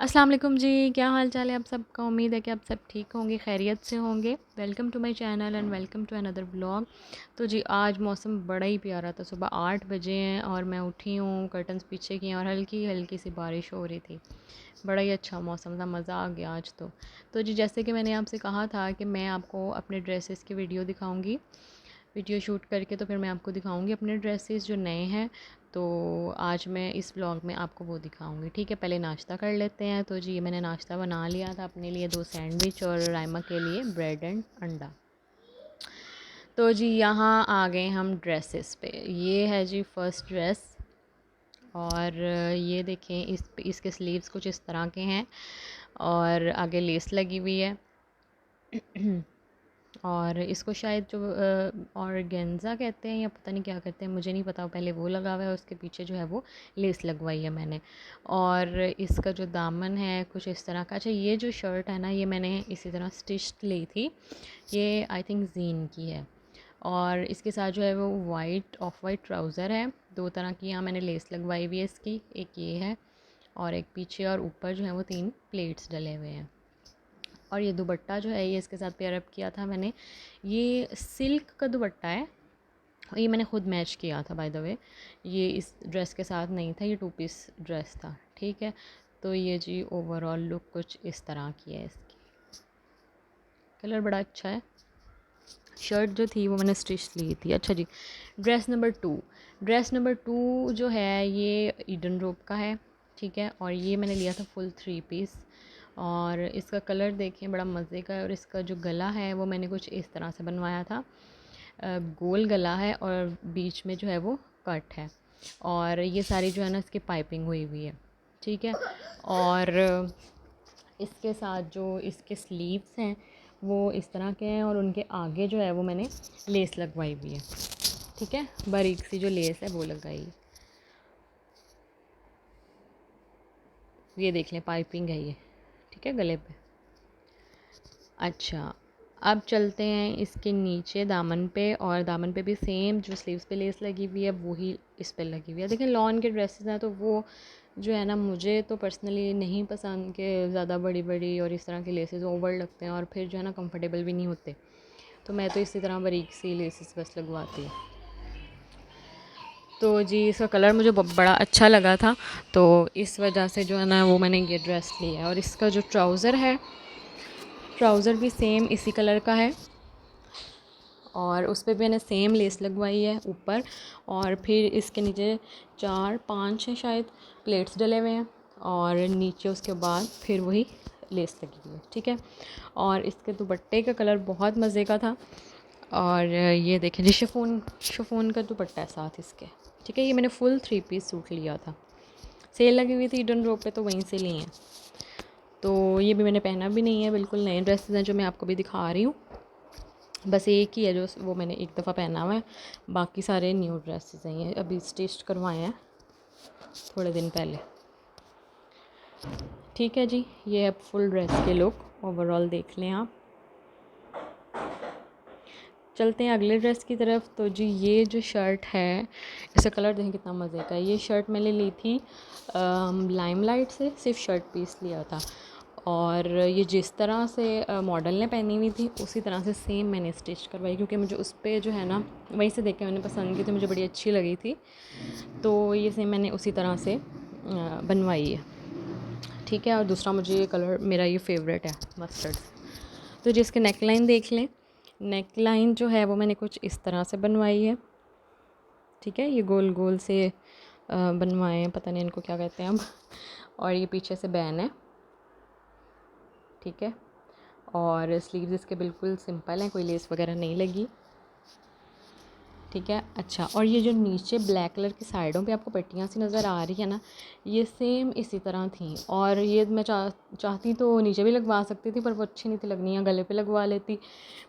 अस्सलाम वालेकुम जी, क्या हाल चाल है आप सबका। उम्मीद है कि आप सब ठीक होंगे, खैरियत से होंगे। Welcome to my channel and welcome to another blog. तो जी आज मौसम बड़ा ही प्यारा था। सुबह 8 बजे हैं और मैं उठी हूँ, कर्टन्स पीछे किए और हल्की हल्की सी बारिश हो रही थी। बड़ा ही अच्छा मौसम था, मज़ा आ गया आज तो जी जैसे कि मैंने आपसे कहा था कि मैं आपको अपने ड्रेसेस की वीडियो दिखाऊँगी, वीडियो शूट करके तो फिर मैं आपको दिखाऊंगी अपने ड्रेसेस जो नए हैं। तो आज मैं इस व्लॉग में आपको वो दिखाऊंगी। ठीक है, पहले नाश्ता कर लेते हैं। तो जी मैंने नाश्ता बना लिया था अपने लिए, 2 सैंडविच और रायमा के लिए ब्रेड एंड अंडा। तो जी यहाँ आ गए हम ड्रेसेस पे। ये है जी फर्स्ट ड्रेस और ये देखें, इसके स्लीव्स कुछ इस तरह के हैं और आगे लेस लगी हुई है। और इसको शायद जो ऑर्गेन्जा कहते हैं या पता नहीं क्या कहते हैं, मुझे नहीं पता। पहले वो लगा हुआ है, उसके पीछे जो है वो लेस लगवाई है मैंने। और इसका जो दामन है कुछ इस तरह का। अच्छा, ये जो शर्ट है ना, ये मैंने इसी तरह स्टिच ली थी। ये आई थिंक जीन की है। और इसके साथ जो है वो वाइट ऑफ वाइट ट्राउज़र है। 2 तरह की यहाँ मैंने लेस लगवाई हुई है इसकी, एक ये है और एक पीछे, और ऊपर जो है वो 3 प्लेट्स डले हुए हैं। और ये दुपट्टा जो है ये इसके साथ पेयर अप किया था मैंने। ये सिल्क का दुपट्टा है, ये मैंने ख़ुद मैच किया था बाय द वे। ये इस ड्रेस के साथ नहीं था, ये 2 पीस ड्रेस था। ठीक है, तो ये जी ओवरऑल लुक कुछ इस तरह की है इसकी। कलर बड़ा अच्छा है। शर्ट जो थी वो मैंने स्टिच ली थी। अच्छा जी, ड्रेस नंबर 2 जो है ये ईडन रोब का है। ठीक है, और ये मैंने लिया था फुल 3 पीस। और इसका कलर देखें, बड़ा मज़े का है। और इसका जो गला है वो मैंने कुछ इस तरह से बनवाया था। गोल गला है और बीच में जो है वो कट है। और ये सारी जो है ना इसकी पाइपिंग हुई हुई है। ठीक है, और इसके साथ जो इसके स्लीव्स हैं वो इस तरह के हैं और उनके आगे जो है वो मैंने लेस लगवाई हुई है। ठीक है, बारीक सी जो लेस है वो लगाई है। ये देख लें, पाइपिंग है ये। ठीक है, गले पे। अच्छा, अब चलते हैं इसके नीचे दामन पे। और दामन पे भी सेम जो स्लीव्स पे लेस लगी हुई है वही इस पे लगी हुई है। देखिए लॉन के ड्रेसेस हैं तो वो जो है ना, मुझे तो पर्सनली नहीं पसंद कि ज़्यादा बड़ी बड़ी और इस तरह के लेसेस ओवर लगते हैं और फिर जो है ना कंफर्टेबल भी नहीं होते। तो मैं तो इसी तरह बारीक सी लेसेस बस लगवाती हूँ। तो जी इसका कलर मुझे बड़ा अच्छा लगा था, तो इस वजह से जो है ना वो मैंने ये ड्रेस लिया है। और इसका जो ट्राउज़र है, ट्राउज़र भी सेम इसी कलर का है और उस पर भी मैंने सेम लेस लगवाई है ऊपर। और फिर इसके नीचे 4-5 है शायद प्लेट्स डले हुए हैं और नीचे उसके बाद फिर वही लेस लगी हुई है। ठीक है, और इसके दुपट्टे का कलर बहुत मज़े का था। और ये देखें जी, शिफॉन का दुपट्टा है साथ इसके। ठीक है, ये मैंने फुल 3 पीस सूट लिया था, सेल लगी हुई थी ईडन रोड पे तो वहीं से लिए हैं। तो ये भी मैंने पहना भी नहीं है, बिल्कुल नए ड्रेसेस हैं जो मैं आपको भी दिखा रही हूँ। बस एक ही है जो वो मैंने एक दफ़ा पहना हुआ है, बाकी सारे न्यू ड्रेसेस हैं। ये अभी स्टिच करवाए हैं थोड़े दिन पहले। ठीक है जी, ये अब फुल ड्रेस के लुक ओवरऑल देख लें आप। चलते हैं अगले ड्रेस की तरफ। तो जी ये जो शर्ट है, इसका कलर देखें कितना मज़े का है। ये शर्ट मैंने ली थी लाइमलाइट से, सिर्फ शर्ट पीस लिया था। और ये जिस तरह से मॉडल ने पहनी हुई थी उसी तरह से सेम मैंने स्टिच करवाई, क्योंकि मुझे उस पर जो है ना वहीं से देख के मैंने पसंद की थी, मुझे बड़ी अच्छी लगी थी। तो ये सेम मैंने उसी तरह से बनवाई है। ठीक है, और दूसरा मुझे ये कलर मेरा ये फेवरेट है मस्टर्ड। तो जिसके नेक लाइन देख लें, नेक लाइन जो है वो मैंने कुछ इस तरह से बनवाई है। ठीक है, ये गोल गोल से बनवाए हैं, पता नहीं इनको क्या कहते हैं अब। और ये पीछे से बैन है। ठीक है, और स्लीव्स इसके बिल्कुल सिंपल हैं, कोई लेस वगैरह नहीं लगी। ठीक है, अच्छा, और ये जो नीचे ब्लैक कलर की साइडों पे आपको पट्टियाँ सी नज़र आ रही है ना, ये सेम इसी तरह थी। और ये मैं चाहती तो नीचे भी लगवा सकती थी, पर वो अच्छी नहीं थी लगनी, या गले पे लगवा लेती,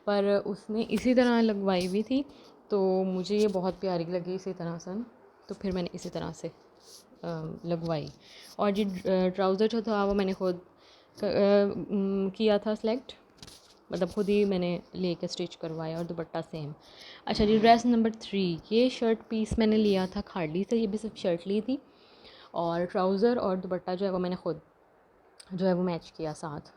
पर उसने इसी तरह लगवाई हुई थी तो मुझे ये बहुत प्यारी लगी इसी तरह से। तो फिर मैंने इसी तरह से लगवाई। और जी ट्राउज़र जो था वो मैंने खुद किया था सेलेक्ट, मतलब खुद ही मैंने लेके स्टिच करवाया, और दुपट्टा सेम। अच्छा जी, ड्रेस नंबर 3, ये शर्ट पीस मैंने लिया था खाड़ी से, ये भी सिर्फ शर्ट ली थी और ट्राउज़र और दुपट्टा जो है वो मैंने खुद जो है वो मैच किया साथ।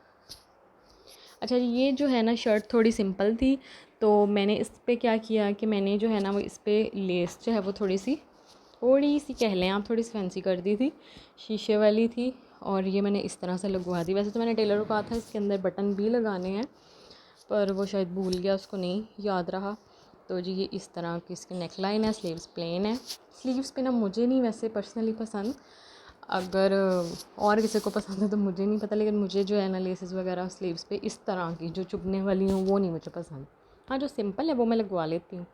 अच्छा ये जो है ना शर्ट थोड़ी सिंपल थी, तो मैंने इस पे क्या किया कि मैंने जो है ना वो इस पे लेस जो है वो थोड़ी सी कह लें आप, थोड़ी सी फैंसी कर दी थी, शीशे वाली थी। और ये मैंने इस तरह से लगवा दी। वैसे तो मैंने टेलर को कहा था इसके अंदर बटन भी लगाने हैं, पर वो शायद भूल गया, उसको नहीं याद रहा। तो जी ये इस तरह की इसकी नेक लाइन है, स्लीव्स प्लेन है। स्लीव्स पे ना मुझे नहीं वैसे पर्सनली पसंद, अगर और किसी को पसंद है तो मुझे नहीं पता, लेकिन मुझे जो है ना लेसेस वगैरह स्लीव्स पे इस तरह की जो चुभने वाली हूँ वो नहीं मुझे पसंद। हाँ जो सिंपल है वो मैं लगवा लेती हूँ।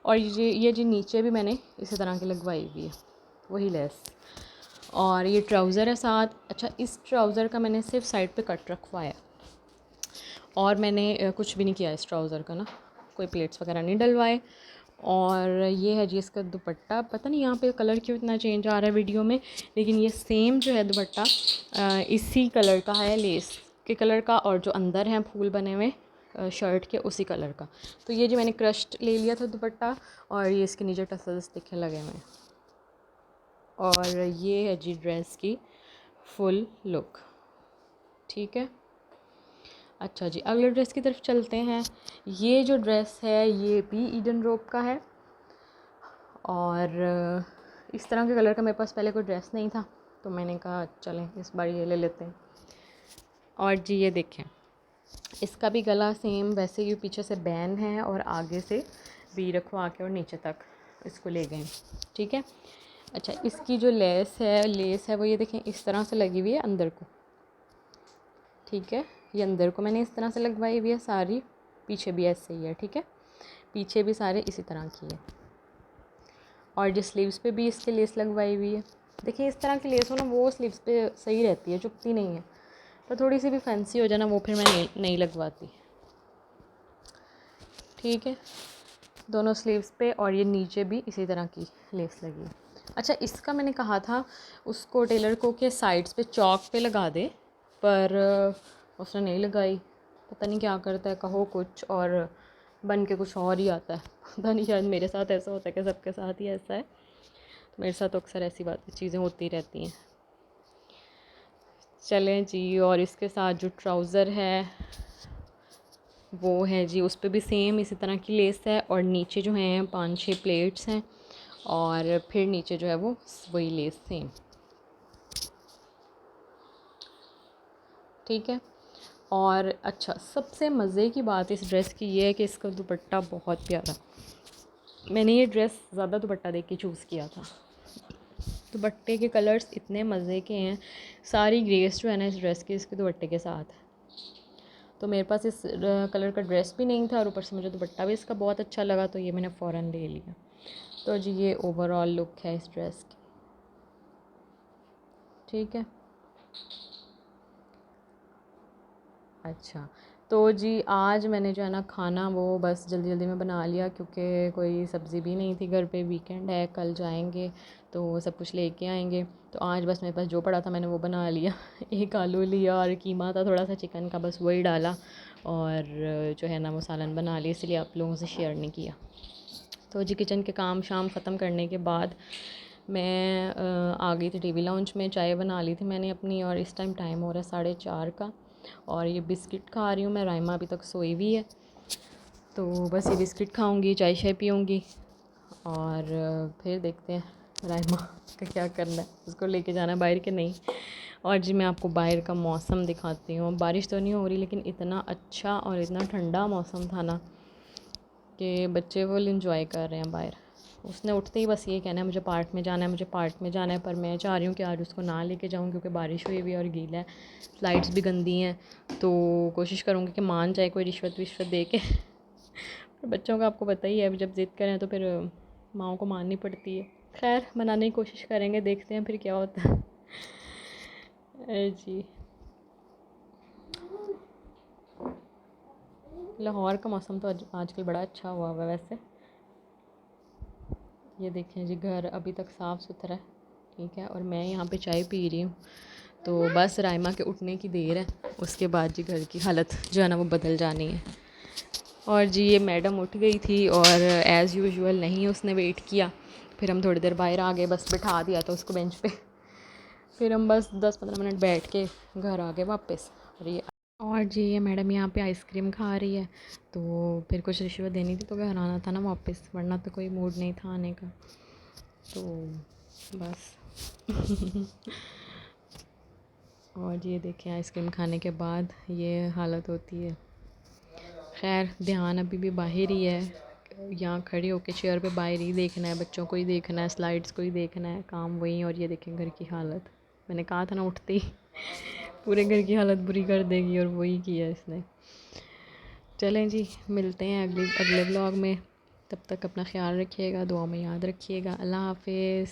और ये जी नीचे भी मैंने इसी तरह की लगवाई हुई है, वही लेस। और ये ट्राउज़र है साथ। अच्छा इस ट्राउज़र का मैंने सिर्फ साइड पे कट रखवाया, और मैंने कुछ भी नहीं किया इस ट्राउज़र का ना, कोई प्लेट्स वगैरह नहीं डलवाए। और ये है जी इसका दुपट्टा। पता नहीं यहाँ पे कलर क्यों इतना चेंज आ रहा है वीडियो में, लेकिन ये सेम जो है दुपट्टा इसी कलर का है, लेस के कलर का, और जो अंदर हैं फूल बने हुए शर्ट के उसी कलर का। तो ये जो मैंने क्रश्ड ले लिया था दुपट्टा, और ये इसके नीचे टसल्स दिखे लगे हुए हैं। और ये है जी ड्रेस की फुल लुक। ठीक है, अच्छा जी अगले ड्रेस की तरफ चलते हैं। ये जो ड्रेस है ये भी ईडन रोब का है, और इस तरह के कलर का मेरे पास पहले कोई ड्रेस नहीं था, तो मैंने कहा चलें इस बार ये ले लेते हैं। और जी ये देखें, इसका भी गला सेम वैसे ही पीछे से बैन है, और आगे से वी रखवा के और नीचे तक इसको ले गए। ठीक है, अच्छा इसकी जो लेस है वो ये देखें इस तरह से लगी हुई है अंदर को। ठीक है, ये अंदर को मैंने इस तरह से लगवाई हुई है सारी, पीछे भी ऐसे ही है। ठीक है, पीछे भी सारे इसी तरह की है। और जो स्लीव्स पे भी इसके लेस लगवाई हुई है। देखिए इस तरह की लेस हो ना वो स्लीव्स पे सही रहती है, चुभती नहीं है। तो थोड़ी सी भी फैंसी हो जाए ना वो फिर मैं नहीं लगवाती। ठीक है, दोनों स्लीव्स पे, और ये नीचे भी इसी तरह की लेस लगी है। अच्छा इसका मैंने कहा था उसको टेलर को कि साइड्स पे चौक पे लगा दे, पर उसने नहीं लगाई। पता नहीं क्या करता है, कहो कुछ और बन के कुछ और ही आता है। पता नहीं शायद मेरे साथ ऐसा होता है कि सबके साथ ही ऐसा है, तो मेरे साथ तो अक्सर ऐसी चीज़ें होती रहती हैं। चलें जी, और इसके साथ जो ट्राउज़र है वो है जी उस पर भी सेम इसी तरह की लेस है, और नीचे जो हैं 5-6 प्लेट्स हैं, और फिर नीचे जो है वो वही लेस सेम। ठीक है, और अच्छा सबसे मज़े की बात इस ड्रेस की ये है कि इसका दुपट्टा बहुत प्यारा। मैंने ये ड्रेस ज़्यादा दुपट्टा देख के चूज़ किया था। दुपट्टे के कलर्स इतने मज़े के हैं, सारी ग्रेस जो है ना इस ड्रेस की इसके दुपट्टे के साथ है। तो मेरे पास इस कलर का ड्रेस भी नहीं था, और ऊपर से मुझे दुपट्टा भी इसका बहुत अच्छा लगा, तो ये मैंने फ़ौरन ले लिया। तो जी ये ओवरऑल लुक है इस ड्रेस की। ठीक है, अच्छा तो जी आज मैंने जो है ना खाना वो बस जल्दी जल्दी में बना लिया, क्योंकि कोई सब्ज़ी भी नहीं थी घर पे, वीकेंड है, कल जाएंगे तो सब कुछ लेके आएंगे। तो आज बस मेरे पास जो पड़ा था मैंने वो बना लिया। एक आलू लिया और कीमा था थोड़ा सा चिकन का, बस वही डाला, और जो है ना वो सालन बना लिया, इसलिए आप लोगों से शेयर नहीं किया। तो जी किचन के काम शाम ख़त्म करने के बाद मैं आ गई थी टीवी लाउंज में, चाय बना ली थी मैंने अपनी, और इस टाइम हो रहा है 4:30 का, और ये बिस्किट खा रही हूँ मैं। राइमा अभी तक सोई हुई है, तो बस ये बिस्किट खाऊंगी, चाय शाय पीऊँगी, और फिर देखते हैं राइमा का क्या करना है, उसको लेके जाना है बाहर के नहीं। और जी मैं आपको बाहर का मौसम दिखाती हूँ। बारिश तो नहीं हो रही, लेकिन इतना अच्छा और इतना ठंडा मौसम था ना कि बच्चे फुल इंजॉय कर रहे हैं बाहर। उसने उठते ही बस ये कहना है मुझे पार्क में जाना है, मुझे पार्क में जाना है, पर मैं चाह रही हूँ कि आज उसको ना लेके जाऊँ, क्योंकि बारिश हुई हुई है और गीला है, स्लाइड्स भी गंदी हैं। तो कोशिश करूँगी कि मान जाए कोई रिश्वत विश्वत दे के। पर बच्चों का आपको पता ही है, जब ज़िद करें तो फिर माओ को माननी पड़ती है। खैर मनाने की कोशिश करेंगे, देखते हैं फिर क्या होता है। जी लाहौर का मौसम तो आजकल बड़ा अच्छा हुआ है वैसे। ये देखें जी घर अभी तक साफ़ सुथरा है। ठीक है, और मैं यहाँ पे चाय पी रही हूँ, तो बस राइमा के उठने की देर है, उसके बाद जी घर की हालत जो है ना वो बदल जानी है। और जी ये मैडम उठ गई थी, और एज़ यूजुअल नहीं उसने वेट किया, फिर हम थोड़ी देर बाहर आ गए, बस बिठा दिया था उसको बेंच पे। फिर हम बस 10-15 मिनट बैठ के घर आ गए वापस। और जी ये मैडम यहाँ पे आइसक्रीम खा रही है, तो फिर कुछ रिश्वत देनी थी तो घर आना था ना वापस, वरना तो कोई मूड नहीं था आने का, तो बस। और ये देखें आइसक्रीम खाने के बाद ये हालत होती है। खैर ध्यान अभी भी बाहर ही है, यहाँ खड़े होके चेयर पे बाहर ही देखना है, बच्चों को ही देखना है, स्लाइड्स को ही देखना है, काम वही। और ये देखें घर की हालत, मैंने कहा था ना उठते ही पूरे घर की हालत बुरी कर देगी, और वही किया इसने। चलें जी, मिलते हैं अगले अगले ब्लॉग में। तब तक अपना ख्याल रखिएगा, दुआ में याद रखिएगा। अल्लाह हाफिज़।